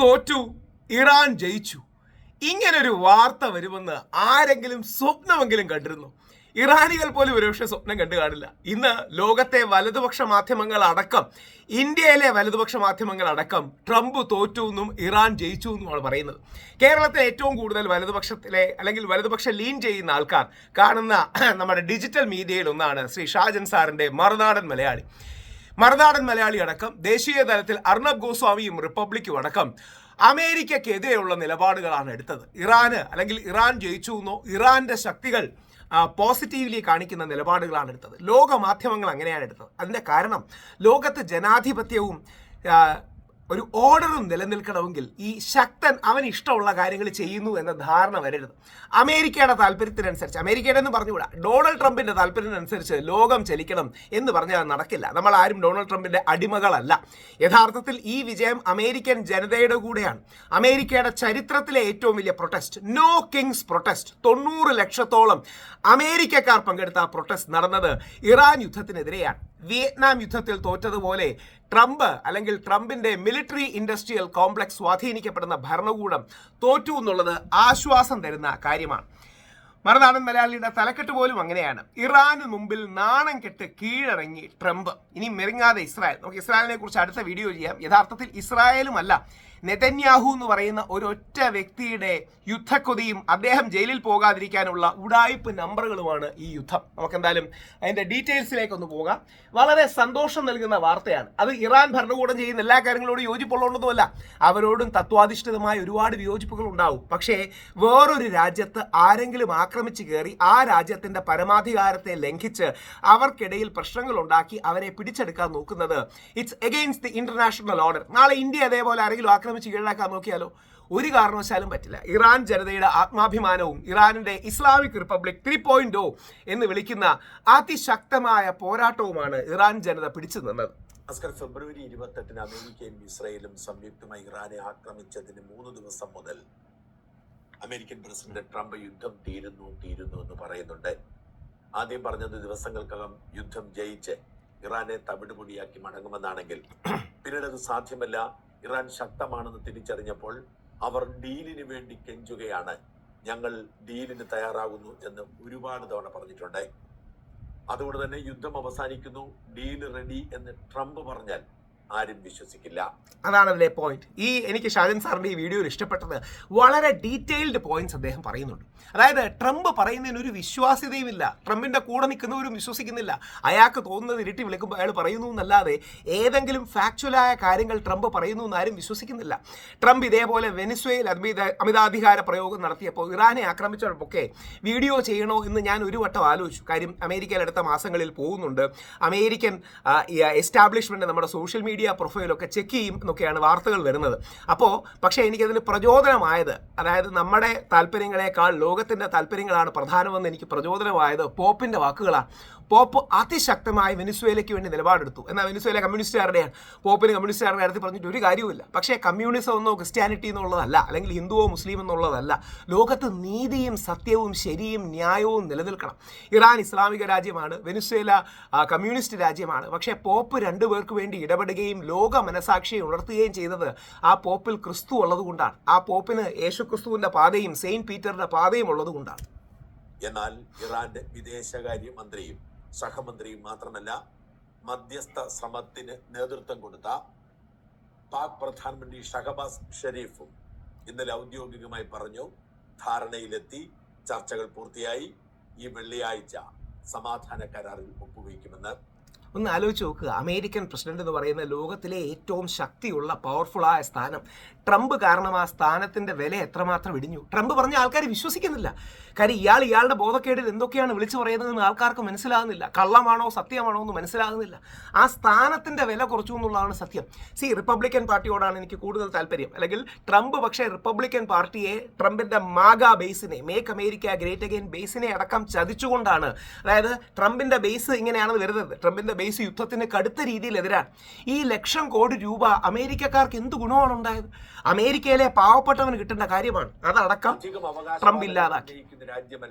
തോറ്റു, ഇറാൻ ജയിച്ചു. ഇങ്ങനൊരു വാർത്ത വരുമെന്ന് ആരെങ്കിലും സ്വപ്നമെങ്കിലും കണ്ടിരുന്നു? ഇറാനികൾ പോലും ഒരുപക്ഷെ സ്വപ്നം കണ്ടു കാണില്ല. ഇന്ന് ലോകത്തെ വലതുപക്ഷ മാധ്യമങ്ങൾ അടക്കം, ഇന്ത്യയിലെ വലതുപക്ഷ മാധ്യമങ്ങൾ അടക്കം ട്രംപ് തോറ്റു എന്നും ഇറാൻ ജയിച്ചു എന്നുമാണ് പറയുന്നത്. കേരളത്തിലെ ഏറ്റവും കൂടുതൽ വലതുപക്ഷത്തിലെ അല്ലെങ്കിൽ വലതുപക്ഷ ലീൻ ചെയ്യുന്ന ആൾക്കാർ കാണുന്ന നമ്മുടെ ഡിജിറ്റൽ മീഡിയയിൽ ഒന്നാണ് ശ്രീ ഷാജൻ സാറിന്റെ മറുനാടൻ മലയാളി. മറുനാടൻ മലയാളി അടക്കം ദേശീയ തലത്തിൽ അർണബ് ഗോസ്വാമിയും റിപ്പബ്ലിക്കും അടക്കം അമേരിക്കക്കെതിരെയുള്ള നിലപാടുകളാണ് എടുത്തത്. ഇറാന് അല്ലെങ്കിൽ ഇറാൻ ജയിച്ചു എന്നോ ഇറാന്റെ ശക്തികൾ പോസിറ്റീവ്ലി കാണിക്കുന്ന നിലപാടുകളാണ് എടുത്തത്. ലോക മാധ്യമങ്ങൾ അങ്ങനെയാണ് എടുത്തത്. അതിൻ്റെ കാരണം ലോകത്ത് ജനാധിപത്യവും ഒരു ഓർഡറും നിലനിൽക്കണമെങ്കിൽ ഈ ശക്തൻ അവന് ഇഷ്ടമുള്ള കാര്യങ്ങൾ ചെയ്യുന്നു എന്ന ധാരണ വരരുത്. അമേരിക്കയുടെ താല്പര്യത്തിനനുസരിച്ച്, അമേരിക്കയുടെ എന്ന് പറഞ്ഞുകൂടാ, ഡൊണാൾഡ് ട്രംപിന്റെ താല്പര്യത്തിനനുസരിച്ച് ലോകം ചലിക്കണം എന്ന് പറഞ്ഞാൽ നടക്കില്ല. നമ്മൾ ആരും ഡൊണാൾഡ് ട്രംപിന്റെ അടിമകളല്ല. യഥാർത്ഥത്തിൽ ഈ വിജയം അമേരിക്കൻ ജനതയുടെ കൂടെയാണ്. അമേരിക്കയുടെ ചരിത്രത്തിലെ ഏറ്റവും വലിയ പ്രൊട്ടസ്റ്റ്, നോ കിങ്സ് പ്രൊട്ടസ്റ്റ്, 90 ലക്ഷത്തോളം അമേരിക്കക്കാർ പങ്കെടുത്ത ആ പ്രൊട്ടസ്റ്റ് നടന്നത് ഇറാൻ യുദ്ധത്തിനെതിരെയാണ്. വിയറ്റ്നാം യുദ്ധത്തിൽ തോറ്റതുപോലെ ട്രംപ് അല്ലെങ്കിൽ ട്രംപിന്റെ മിലിറ്ററി ഇൻഡസ്ട്രിയൽ കോംപ്ലക്സ് സ്വാധീനിക്കപ്പെടുന്ന ഭരണകൂടം തോറ്റു എന്നുള്ളത് ആശ്വാസം തരുന്ന കാര്യമാണ്. മറുനാടൻ മലയാളിയുടെ തലക്കെട്ട് പോലും അങ്ങനെയാണ്. ഇറാന് മുമ്പിൽ നാണം കെട്ട് കീഴടങ്ങി ട്രംപ്, ഇനി മെരുങ്ങാതെ ഇസ്രായേൽ. നമുക്ക് ഇസ്രായേലിനെ കുറിച്ച് അടുത്ത വീഡിയോ ചെയ്യാം. യഥാർത്ഥത്തിൽ ഇസ്രായേലും അല്ല, നെതന്യാഹു എന്ന് പറയുന്ന ഒരൊറ്റ വ്യക്തിയുടെ യുദ്ധക്കൊതിയും അദ്ദേഹം ജയിലിൽ പോകാതിരിക്കാനുള്ള ഉഡായിപ്പ് നമ്പറുകളുമാണ് ഈ യുദ്ധം. നമുക്കെന്തായാലും അതിൻ്റെ ഡീറ്റെയിൽസിലേക്കൊന്ന് പോകാം. വളരെ സന്തോഷം നൽകുന്ന വാർത്തയാണ്. അത് ഇറാൻ ഭരണകൂടം ചെയ്യുന്ന എല്ലാ കാര്യങ്ങളോടും യോജിപ്പുള്ളതൊന്നുമല്ല. അവരോടും തത്വാധിഷ്ഠിതമായ ഒരുപാട് വിയോജിപ്പുകൾ ഉണ്ടാവും. പക്ഷേ വേറൊരു രാജ്യത്ത് ആരെങ്കിലും ആക്രമിച്ച് കയറി ആ രാജ്യത്തിൻ്റെ പരമാധികാരത്തെ ലംഘിച്ച് അവർക്കിടയിൽ പ്രശ്നങ്ങൾ ഉണ്ടാക്കി അവരെ പിടിച്ചെടുക്കാൻ നോക്കുന്നത് it's against the international order. നാളെ ഇന്ത്യ അതേപോലെ ആരെങ്കിലും ആക്രമിച്ച് കീഴടക്കാൻ നോക്കിയാലോ? ഒരു കാരണവശാലും പറ്റില്ല. ഇറാൻ ജനതയുടെ ആത്മാഭിമാനവും ഇറാനിന്റെ ഇസ്ലാമിക് റിപ്പബ്ലിക് 3.0 എന്ന് വിളിക്കുന്ന അതിശക്തമായ പോരാട്ടവുമാണ് ഇറാൻ ജനത പിടിച്ചു നിന്നത്. ഫെബ്രുവരി 28 അമേരിക്കയും ഇസ്രായേലും സംയുക്തമായി ഇറാനെ ആക്രമിച്ചതിന് 3 ദിവസം മുതൽ അമേരിക്കൻ പ്രസിഡന്റ് ട്രംപ് യുദ്ധം തീരുന്നു എന്ന് പറയുന്നുണ്ട്. ആദ്യം പറഞ്ഞത് ദിവസങ്ങൾക്കകം യുദ്ധം ജയിച്ച് ഇറാനെ തവിടുപൊടിയാക്കി മടങ്ങുമെന്നാണെങ്കിൽ പിന്നീട് അത് സാധ്യമല്ല, ഇറാൻ ശക്തമാണെന്ന് തിരിച്ചറിഞ്ഞപ്പോൾ അവർ ഡീലിന് വേണ്ടി കെഞ്ചുകയാണ്. ഞങ്ങൾ ഡീലിന് തയ്യാറാകുന്നു എന്ന് ഒരുപാട് തവണ പറഞ്ഞിട്ടുണ്ട്. അതുകൊണ്ട് തന്നെ യുദ്ധം അവസാനിക്കുന്നു, ഡീല് റെഡി എന്ന് ട്രംപ് പറഞ്ഞാൽ ആരും വിശ്വസിക്കില്ല. അതാണ് അതിലെ പോയിന്റ്. എനിക്ക് ഷാജൻ സാറിന്റെ ഈ വീഡിയോയിൽ ഇഷ്ടപ്പെട്ടത് വളരെ ഡീറ്റെയിൽഡ് പോയിന്റ്സ് അദ്ദേഹം പറയുന്നുണ്ട്. അതായത് ട്രംപ് പറയുന്നതിന് ഒരു വിശ്വാസ്യതയുമില്ല. ട്രംപിന്റെ കൂടെ നിൽക്കുന്നവരും വിശ്വസിക്കുന്നില്ല. അയാൾക്ക് തോന്നുന്നത് ഇരുട്ടി വിളിക്കുമ്പോൾ അയാൾ പറയുന്നു എന്നല്ലാതെ ഏതെങ്കിലും ഫാക്ച്വലായ കാര്യങ്ങൾ ട്രംപ് പറയുന്നു എന്ന് ആരും വിശ്വസിക്കുന്നില്ല. ട്രംപ് ഇതേപോലെ വെനിസ്വേൽ അമിതാധികാര പ്രയോഗം നടത്തിയപ്പോൾ ഇറാനെ ആക്രമിച്ചപ്പോഴൊക്കെ വീഡിയോ ചെയ്യണോ എന്ന് ഞാൻ ഒരു വട്ടം ആലോചിച്ചു. കാര്യം അമേരിക്കയിൽ അടുത്ത മാസങ്ങളിൽ പോകുന്നുണ്ട്. അമേരിക്കൻ എസ്റ്റാബ്ലിഷ്മെന്റ് നമ്മുടെ സോഷ്യൽ മീഡിയ പ്രൊഫൈലൊക്കെ ചെക്ക് ചെയ്യും എന്നൊക്കെയാണ് വാർത്തകൾ വരുന്നത്. പക്ഷേ എനിക്കതിന് പ്രചോദനമായത്, അതായത് നമ്മുടെ താല്പര്യങ്ങളെക്കാൾ ലോകത്തിൻ്റെ താല്പര്യങ്ങളാണ് പ്രധാനമെന്ന് എനിക്ക് പ്രചോദനമായത് പോപ്പിൻ്റെ വാക്കുകളാണ്. പോപ്പ് അതിശക്തമായി വെനിസ്വേലയ്ക്ക് വേണ്ടി നിലപാടെടുത്തു. എന്നാൽ വെനിസ്വേല കമ്മ്യൂണിസ്റ്റുകാരുടെയാണ്. പോപ്പിന് കമ്മ്യൂണിസ്റ്റുകാരുടെ കാര്യത്തിൽ പറഞ്ഞിട്ട് ഒരു കാര്യമില്ല. പക്ഷേ കമ്മ്യൂണിസം എന്നോ ക്രിസ്ത്യാനിറ്റി എന്നുള്ളതല്ല, അല്ലെങ്കിൽ ഹിന്ദുവോ മുസ്ലിം എന്നുള്ളതല്ല. ലോകത്ത് നീതിയും സത്യവും ശരിയും ന്യായവും നിലനിൽക്കണം. ഇറാൻ ഇസ്ലാമിക രാജ്യമാണ്, വെനിസ്വേല കമ്മ്യൂണിസ്റ്റ് രാജ്യമാണ്. പക്ഷേ പോപ്പ് രണ്ടുപേർക്ക് വേണ്ടി ഇടപെടുകയും ലോക മനസാക്ഷിയെ ഉണർത്തുകയും ചെയ്തത് ആ പോപ്പിൽ ക്രിസ്തു ഉള്ളതുകൊണ്ടാണ്. ആ പോപ്പിന് യേശു ക്രിസ്തുവിൻ്റെ പാതയും സെയിൻറ്റ് പീറ്ററിൻ്റെ പാതയും ഉള്ളതുകൊണ്ടാണ്. എന്നാൽ ഇറാന്റെ വിദേശകാര്യ മന്ത്രിയും സഹമന്ത്രിയും മാത്രമല്ല, മധ്യസ്ഥ ശ്രമത്തിന് നേതൃത്വം കൊടുത്ത പാക് പ്രധാനമന്ത്രി ഷഹബാസ് ഷെരീഫും ഇന്നലെ ഔദ്യോഗികമായി പറഞ്ഞു, ധാരണയിലെത്തി, ചർച്ചകൾ പൂർത്തിയായി, ഈ വെള്ളിയാഴ്ച സമാധാന കരാറിൽ ഒപ്പുവയ്ക്കുമെന്ന്. ഒന്ന് ആലോചിച്ച് നോക്കുക. അമേരിക്കൻ പ്രസിഡന്റ് എന്ന് പറയുന്ന ലോകത്തിലെ ഏറ്റവും ശക്തിയുള്ള പവർഫുള്ളായ സ്ഥാനം. ട്രംപ് കാരണം ആ സ്ഥാനത്തിൻ്റെ വില എത്രമാത്രം ഇടിഞ്ഞു. ട്രംപ് പറഞ്ഞ ആൾക്കാർ വിശ്വസിക്കുന്നില്ല. കാര്യം ഇയാളുടെ ബോധക്കേടിൽ എന്തൊക്കെയാണ് വിളിച്ചു പറയുന്നതെന്ന് ആൾക്കാർക്ക് മനസ്സിലാകുന്നില്ല. കള്ളമാണോ സത്യമാണോ എന്ന് മനസ്സിലാകുന്നില്ല. ആ സ്ഥാനത്തിൻ്റെ വില കുറച്ചു എന്നുള്ളതാണ് സത്യം. റിപ്പബ്ലിക്കൻ പാർട്ടിയോടാണ് എനിക്ക് കൂടുതൽ താല്പര്യം. അല്ലെങ്കിൽ ട്രംപ് പക്ഷേ റിപ്പബ്ലിക്കൻ പാർട്ടിയെ, ട്രംപിൻ്റെ മാഗ ബേസിനെ, മേക്ക് അമേരിക്ക ഗ്രേറ്റ് അഗെയിൻ ബേസിനെ അടക്കം ചതിച്ചുകൊണ്ടാണ്. അതായത് ട്രംപിൻ്റെ ബേസ് ഇങ്ങനെയാണെന്ന് വരുന്നത്. ട്രംപിൻ്റെ ബേസ് യുദ്ധത്തിന് കടുത്ത രീതിയിൽ എതിരാണ്. ഈ $1,00,000 കോടി അമേരിക്കക്കാർക്ക് എന്ത് ഗുണമാണ് ഉണ്ടായത്? അമേരിക്കയിലെ പാവപ്പെട്ടവന് കിട്ടേണ്ട കാര്യമാണ്. അതടക്കം ട്രംപ് ഇല്ലാതാക്കി.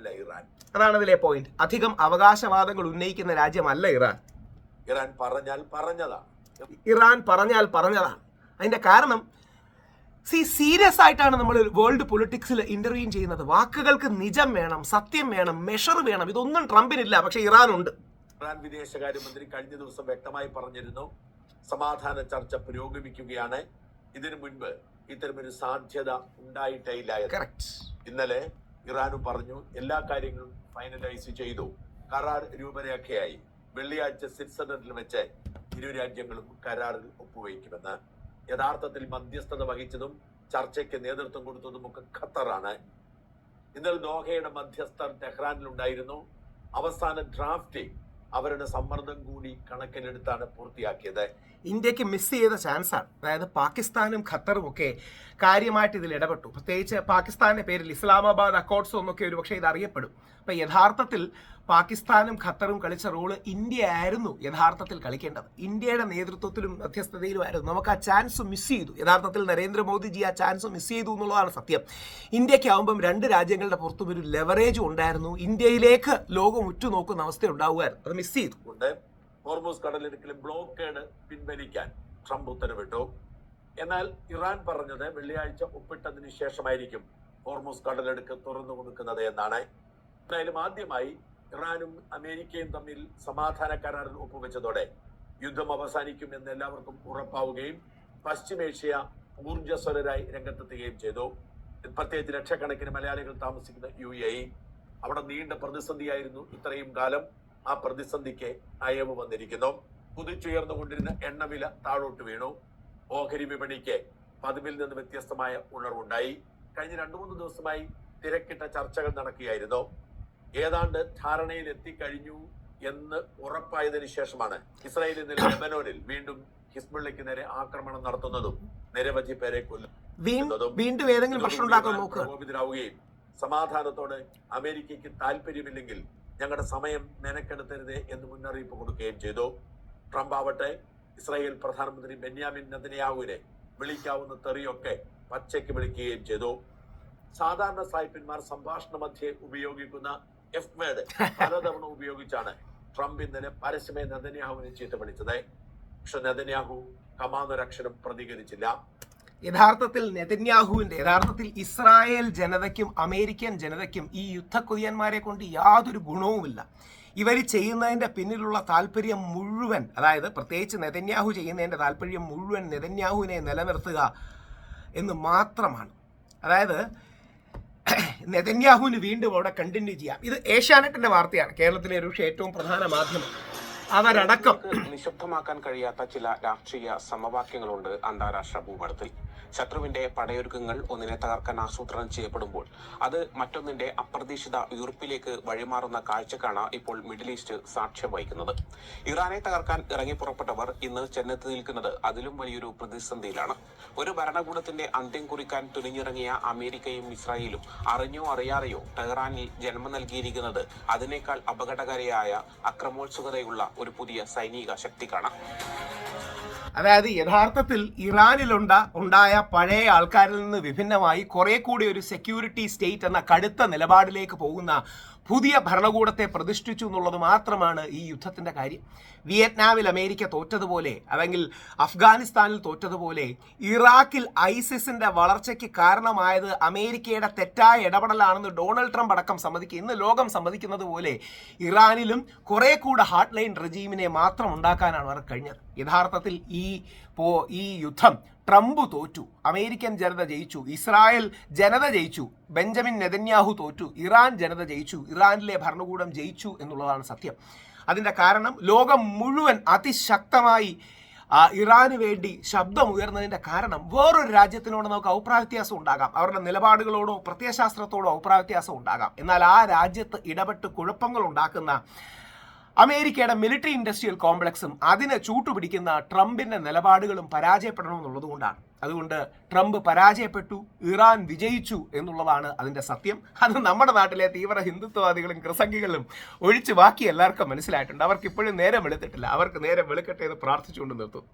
അതാണ് അതിലെ പോയിന്റ്. അധികം അവകാശവാദങ്ങൾ ഉന്നയിക്കുന്ന രാജ്യമല്ല ഇറാൻ. ഇറാൻ പറഞ്ഞാൽ പറഞ്ഞതാണ്. അതിന്റെ കാരണം സീരിയസ് ആയിട്ടാണ് നമ്മൾ വേൾഡ് പൊളിറ്റിക്സിൽ ഇന്റർവ്യൂ ചെയ്യുന്നത്. വാക്കുകൾക്ക് നിജം വേണം, സത്യം വേണം, മെഷർ വേണം. ഇതൊന്നും ട്രംപിനില്ല, പക്ഷെ ഇറാനുണ്ട്. ഇറാൻ വിദേശകാര്യമന്ത്രി കഴിഞ്ഞ ദിവസം വ്യക്തമായി പറഞ്ഞിരുന്നു, സമാധാന ചർച്ച പുരോഗമിക്കുകയാണ്. ഇതിനു മുൻപ് ഇത്തരമൊരു സാധ്യത ഉണ്ടായിട്ടേ ഇല്ല. ഇന്നലെ ഇറാനും പറഞ്ഞു എല്ലാ കാര്യങ്ങളും ഫൈനലൈസ് ചെയ്തു, കരാർ രൂപരേഖയായി. വെള്ളിയാഴ്ച സ്വിറ്റ്സർലൻഡിൽ വെച്ച് ഇരു രാജ്യങ്ങളും കരാറിൽ ഒപ്പുവയ്ക്കുമെന്ന്. യഥാർത്ഥത്തിൽ മധ്യസ്ഥത വഹിച്ചതും ചർച്ചയ്ക്ക് നേതൃത്വം കൊടുത്തതും ഒക്കെ ഖത്തറാണ്. ഇന്നലെ ദോഹയുടെ മധ്യസ്ഥർ ടെഹ്റാനിലുണ്ടായിരുന്നു. അവസാന ഡ്രാഫ്റ്റ് അവരുടെ സമ്മർദ്ദം കൂടി കണക്കിലെടുത്താണ് പൂർത്തിയാക്കിയത്. ഇന്ത്യക്ക് മിസ് ചെയ്ത ചാൻസാണ്. അതായത് പാകിസ്ഥാനും ഖത്തറും ഒക്കെ കാര്യമായിട്ട് ഇതിൽ ഇടപെട്ടു. പ്രത്യേകിച്ച് പാകിസ്ഥാന്റെ പേരിൽ ഇസ്ലാമാബാദ് അക്കോർഡ്സ് എന്നൊക്കെ ഒരു പക്ഷേ ഇത് അറിയപ്പെടും. അപ്പൊ യഥാർത്ഥത്തിൽ പാകിസ്ഥാനും ഖത്തറും കളിച്ച റോള് ഇന്ത്യ ആയിരുന്നു യഥാർത്ഥത്തിൽ കളിക്കേണ്ടത്. ഇന്ത്യയുടെ നേതൃത്വത്തിലും മധ്യസ്ഥതയിലുമായിരുന്നു. നമുക്ക് ആ ചാൻസ് മിസ് ചെയ്തു. യഥാർത്ഥത്തിൽ നരേന്ദ്രമോദിജി ആ ചാൻസ് മിസ് ചെയ്തു എന്നുള്ളതാണ് സത്യം. ഇന്ത്യക്കാവുമ്പം രണ്ട് രാജ്യങ്ങളുടെ പുറത്തും ഒരു ലെവറേജ് ഉണ്ടായിരുന്നു. ഇന്ത്യയിലേക്ക് ലോകം ഉറ്റുനോക്കുന്ന അവസ്ഥ ഉണ്ടാവുമായിരുന്നു. അത് മിസ് ചെയ്തു. ഹോർമൂസ് കടലിടുക്കിലും ബ്ലോക്കേഡ് പിൻവലിക്കാൻ ട്രംപ് ഉത്തരവിട്ടു. എന്നാൽ ഇറാൻ പറഞ്ഞത് വെള്ളിയാഴ്ച ഒപ്പിട്ടതിന് ശേഷമായിരിക്കും ഹോർമൂസ് കടലിടുക്ക് തുറന്നു കൊടുക്കുന്നത് എന്നാണ്. എന്തായാലും ആദ്യമായി ഇറാനും അമേരിക്കയും തമ്മിൽ സമാധാന കരാറിൽ ഒപ്പുവെച്ചതോടെ യുദ്ധം അവസാനിക്കുമെന്ന് എല്ലാവർക്കും ഉറപ്പാവുകയും പശ്ചിമേഷ്യ ഊർജ്ജസ്വലരായി രംഗത്തെത്തുകയും ചെയ്തു. പ്രത്യേകിച്ച് ലക്ഷക്കണക്കിന് മലയാളികൾ താമസിക്കുന്ന UAE. അവിടെ നീണ്ട പ്രതിസന്ധിയായിരുന്നു ഇത്രയും കാലം. ആ പ്രതിസന്ധിക്ക് അയവ് വന്നിരിക്കുന്നു. കുതിച്ചുയർന്നുകൊണ്ടിരുന്ന എണ്ണവില താഴോട്ട് വീണു. ഓഹരി വിപണിക്ക് പതിവിൽ നിന്ന് വ്യത്യസ്തമായ ഉണർവുണ്ടായി. കഴിഞ്ഞ 2-3 ദിവസമായി തിരക്കിട്ട ചർച്ചകൾ നടക്കുകയായിരുന്നു. ഏതാണ്ട് ധാരണയിൽ എത്തിക്കഴിഞ്ഞു എന്ന് ഉറപ്പായതിനു ശേഷമാണ് ഇസ്രായേലിൽ നിന്ന് ലെബനോനിൽ വീണ്ടും ഹിസ്ബുള്ളയ്ക്ക് നേരെ ആക്രമണം നടത്തുന്നതും നിരവധി പേരെ പ്രകോപിതരാവുകയും സമാധാനത്തോട് അമേരിക്കയ്ക്ക് താല്പര്യമില്ലെങ്കിൽ ഞങ്ങളുടെ സമയം മെനക്കെടുത്തരുതേ എന്ന് മുന്നറിയിപ്പ് കൊടുക്കുകയും ചെയ്തു. ട്രംപ് ആവട്ടെ ഇസ്രായേൽ പ്രധാനമന്ത്രി ബെന്യാമിൻ നെതന്യാഹുവിനെ വിളിക്കാവുന്ന തെറിയൊക്കെ പച്ചയ്ക്ക് വിളിക്കുകയും ചെയ്തു. സാധാരണ സായിപ്പന്മാർ സംഭാഷണ മധ്യേ ഉപയോഗിക്കുന്ന F വേർഡ് പലതവണ ഉപയോഗിച്ചാണ് ട്രംപ് ഇന്നലെ പരസ്യമായി നെതന്യാഹുവിനെ ചീത്ത വിളിച്ചത്. പക്ഷെ നെതന്യാഹു കമാന്നൊരക്ഷരം പ്രതികരിച്ചില്ല. യഥാർത്ഥത്തിൽ ഇസ്രായേൽ ജനതയ്ക്കും അമേരിക്കൻ ജനതയ്ക്കും ഈ യുദ്ധക്കൊതിയന്മാരെ കൊണ്ട് യാതൊരു ഗുണവുമില്ല. ഇവർ ചെയ്യുന്നതിൻ്റെ പിന്നിലുള്ള താല്പര്യം മുഴുവൻ, അതായത് പ്രത്യേകിച്ച് നെതന്യാഹു ചെയ്യുന്നതിൻ്റെ താല്പര്യം മുഴുവൻ നെതന്യാഹുവിനെ നിലനിർത്തുക എന്ന് മാത്രമാണ്. അതായത് നെതന്യാഹുവിന് വീണ്ടും അവിടെ കണ്ടിന്യൂ ചെയ്യാം. ഇത് ഏഷ്യാനെറ്റിന്റെ വാർത്തയാണ്, കേരളത്തിലെ ഒരു ഏറ്റവും പ്രധാന മാധ്യമം. അവരടക്കം നിശബ്ദമാക്കാൻ കഴിയാത്ത ചില രാഷ്ട്രീയ സമവാക്യങ്ങളുണ്ട് അന്താരാഷ്ട്ര ഭൂപടത്തിൽ. ശത്രുവിന്റെ പടയൊരുക്കങ്ങൾ ഒന്നിനെ തകർക്കാൻ ആസൂത്രണം ചെയ്യപ്പെടുമ്പോൾ അത് മറ്റൊന്നിന്റെ അപ്രതീക്ഷിത ഉയർപ്പിലേക്ക് വഴിമാറുന്ന കാഴ്ചക്കാണ് ഇപ്പോൾ മിഡിൽ ഈസ്റ്റ് സാക്ഷ്യം വഹിക്കുന്നത്. ഇറാനെ തകർക്കാൻ ഇറങ്ങി പുറപ്പെട്ടവർ ഇന്ന് ചെന്നെത്തി നിൽക്കുന്നത് അതിലും വലിയൊരു പ്രതിസന്ധിയിലാണ്. ഒരു ഭരണകൂടത്തിന്റെ അന്ത്യം കുറിക്കാൻ തുനിഞ്ഞിറങ്ങിയ അമേരിക്കയും ഇസ്രായേലും അറിഞ്ഞോ അറിയാതെയോ ടെഹ്റാനിൽ ജന്മം നൽകിയിരിക്കുന്നത് അതിനേക്കാൾ അപകടകാരിയായ അക്രമോത്സുകതയുള്ള ഒരു പുതിയ സൈനിക ശക്തിക്കാണ്. അതായത് യഥാർത്ഥത്തിൽ ഇറാനിലുണ്ടായ പഴയ ആൾക്കാരിൽ നിന്ന് വിഭിന്നമായി കുറെ കൂടി ഒരു സെക്യൂരിറ്റി സ്റ്റേറ്റ് എന്ന കടുത്ത നിലപാടിലേക്ക് പോകുന്ന പുതിയ ഭരണകൂടത്തെ പ്രതിഷ്ഠിച്ചു എന്നുള്ളത് മാത്രമാണ് ഈ യുദ്ധത്തിന്റെ കാര്യം. വിയറ്റ്നാമിൽ അമേരിക്ക തോറ്റതുപോലെ, അല്ലെങ്കിൽ അഫ്ഗാനിസ്ഥാനിൽ തോറ്റതുപോലെ, ഇറാഖിൽ ഐസിസിന്റെ വളർച്ചയ്ക്ക് കാരണമായത് അമേരിക്കയുടെ തെറ്റായ ഇടപെടലാണെന്ന് ഡൊണാൾഡ് ട്രംപ് അടക്കം സമ്മതിക്കുക. ഇന്ന് ലോകം സമ്മതിക്കുന്നത് പോലെ ഇറാനിലും കുറെ കൂടെ ഹാർഡ് ലൈൻ റെജീമിനെ മാത്രം ഉണ്ടാക്കാനാണ് അവർ കഴിഞ്ഞത്. യഥാർത്ഥത്തിൽ ഈ യുദ്ധം ട്രംപ് തോറ്റു, അമേരിക്കൻ ജനത ജയിച്ചു, ഇസ്രായേൽ ജനത ജയിച്ചു, ബെഞ്ചമിൻ നെതന്യാഹു തോറ്റു, ഇറാൻ ജനത ജയിച്ചു, ഇറാനിലെ ഭരണകൂടം ജയിച്ചു എന്നുള്ളതാണ് സത്യം. അതിൻ്റെ കാരണം ലോകം മുഴുവൻ അതിശക്തമായി ഇറാന് വേണ്ടി ശബ്ദമുയർന്നതിൻ്റെ കാരണം വേറൊരു രാജ്യത്തിനോട് നമുക്ക് അഭിപ്രായ വ്യത്യാസം ഉണ്ടാകാം, അവരുടെ നിലപാടുകളോടോ പ്രത്യയശാസ്ത്രത്തോടോ അഭിപ്രായ വ്യത്യാസം ഉണ്ടാകാം. എന്നാൽ ആ രാജ്യത്ത് ഇടപെട്ട് കുഴപ്പങ്ങൾ ഉണ്ടാക്കുന്ന അമേരിക്കയുടെ മിലിറ്ററി ഇൻഡസ്ട്രിയൽ കോംപ്ലക്സും അതിനെ ചൂട്ടുപിടിക്കുന്ന ട്രംപിന്റെ നിലപാടുകളും പരാജയപ്പെടണമെന്നുള്ളതുകൊണ്ടാണ്. അതുകൊണ്ട് ട്രംപ് പരാജയപ്പെട്ടു, ഇറാൻ വിജയിച്ചു എന്നുള്ളതാണ് അതിന്റെ സത്യം. അത് നമ്മുടെ നാട്ടിലെ തീവ്ര ഹിന്ദുത്വവാദികളും ക്രിസംഗികളും ഒഴിച്ച് ബാക്കി എല്ലാവർക്കും മനസ്സിലായിട്ടുണ്ട്. അവർക്ക് ഇപ്പോഴും നേരം വെളുത്തിട്ടില്ല. അവർക്ക് നേരം വെളുക്കട്ടെ എന്ന് പ്രാർത്ഥിച്ചുകൊണ്ട് നിർത്തും.